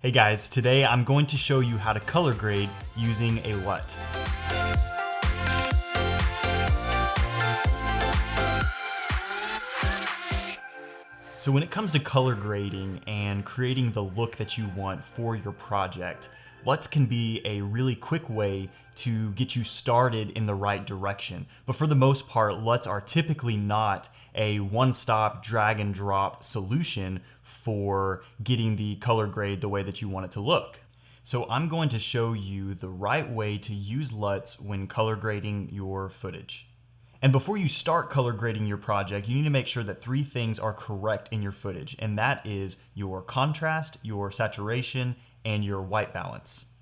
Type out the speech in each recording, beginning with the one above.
Hey guys, today I'm going to show you how to color grade using a LUT. So when it comes to color grading and creating the look that you want for your project, LUTs can be a really quick way to get you started in the right direction. But for the most part, LUTs are typically not a one-stop drag and drop solution for getting the color grade the way that you want it to look. So I'm going to show you the right way to use LUTs when color grading your footage. And before you start color grading your project, you need to make sure that three things are correct in your footage, and that is your contrast, your saturation, and your white balance.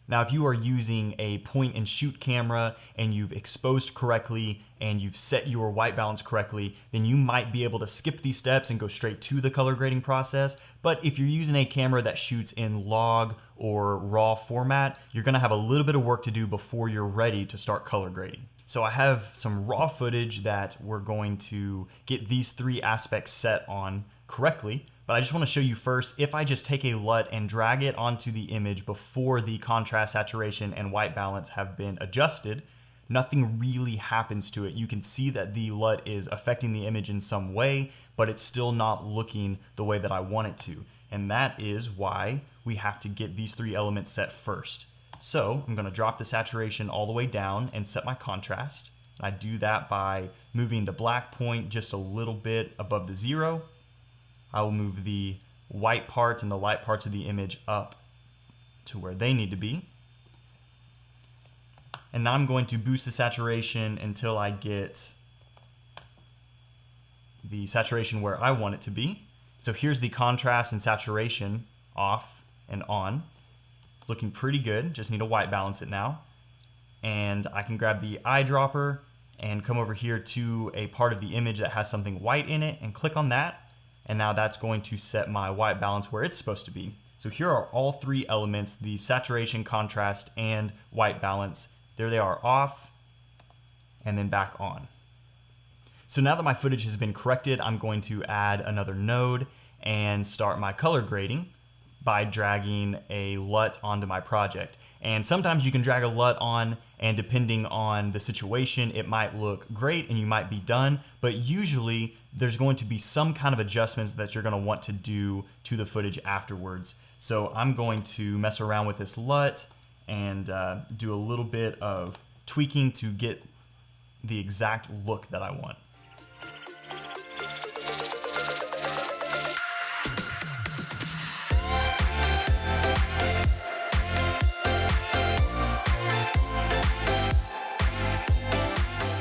Now, if you are using a point and shoot camera and you've exposed correctly and you've set your white balance correctly, then you might be able to skip these steps and go straight to the color grading process. But if you're using a camera that shoots in log or raw format, you're gonna have a little bit of work to do before you're ready to start color grading. So I have some raw footage that we're going to get these three aspects set on correctly. But I just want to show you first, if I just take a LUT and drag it onto the image before the contrast, saturation, and white balance have been adjusted, nothing really happens to it. You can see that the LUT is affecting the image in some way, but it's still not looking the way that I want it to. And that is why we have to get these three elements set first. So I'm going to drop the saturation all the way down and set my contrast. I do that by moving the black point just a little bit above the 0. I will move the white parts and the light parts of the image up to where they need to be. And now I'm going to boost the saturation until I get the saturation where I want it to be. So here's the contrast and saturation off and on. Looking pretty good, just need to white balance it now. And I can grab the eyedropper and come over here to a part of the image that has something white in it and click on that. And now that's going to set my white balance where it's supposed to be. So here are all three elements, the saturation, contrast, and white balance. There they are, off and then back on. So now that my footage has been corrected, I'm going to add another node and start my color grading by dragging a LUT onto my project. And sometimes you can drag a LUT on, and depending on the situation, it might look great and you might be done, but usually there's going to be some kind of adjustments that you're gonna want to do to the footage afterwards. So I'm going to mess around with this LUT and do a little bit of tweaking to get the exact look that I want.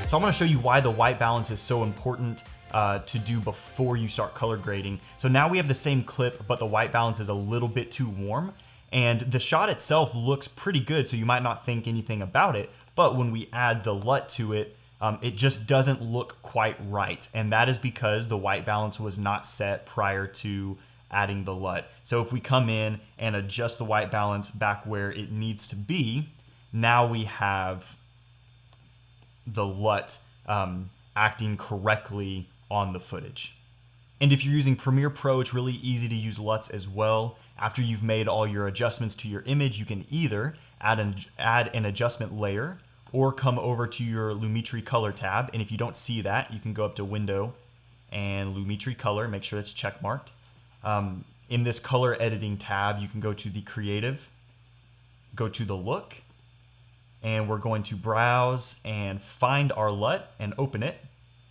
So I'm going to show you why the white balance is so important to do before you start color grading. So now we have the same clip, but the white balance is a little bit too warm. And the shot itself looks pretty good, so you might not think anything about it. But when we add the LUT to it, it just doesn't look quite right. And that is because the white balance was not set prior to adding the LUT. So if we come in and adjust the white balance back where it needs to be, now we have the LUT acting correctly on the footage. And if you're using Premiere Pro, it's really easy to use LUTs as well. After you've made all your adjustments to your image, you can either add an adjustment layer or come over to your Lumetri Color tab. And if you don't see that, you can go up to Window and Lumetri Color, make sure it's checkmarked. In this color editing tab, you can go to the Creative, go to the Look, and we're going to browse and find our LUT and open it.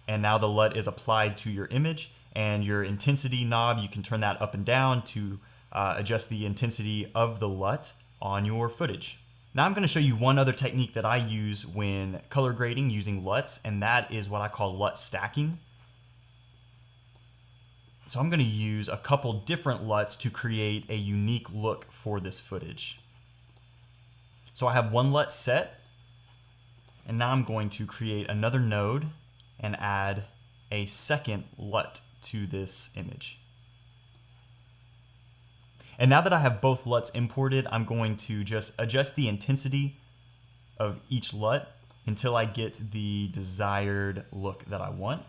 And now the LUT is applied to your image, and your intensity knob, you can turn that up and down to adjust the intensity of the LUT on your footage. Now I'm going to show you one other technique that I use when color grading using LUTs, and that is what I call LUT stacking. So I'm going to use a couple different LUTs to create a unique look for this footage. So I have one LUT set, and now I'm going to create another node and add a second LUT to this image. And now that I have both LUTs imported, I'm going to just adjust the intensity of each LUT until I get the desired look that I want.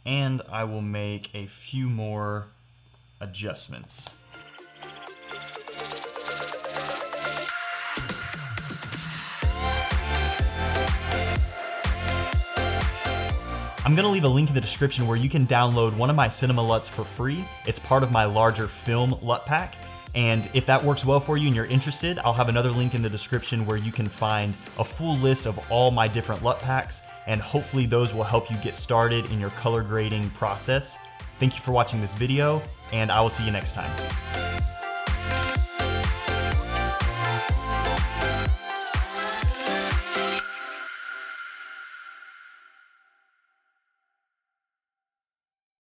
And I will make a few more adjustments. I'm gonna leave a link in the description where you can download one of my cinema LUTs for free. It's part of my larger film LUT pack. And if that works well for you and you're interested, I'll have another link in the description where you can find a full list of all my different LUT packs, and hopefully those will help you get started in your color grading process. Thank you for watching this video, and I will see you next time.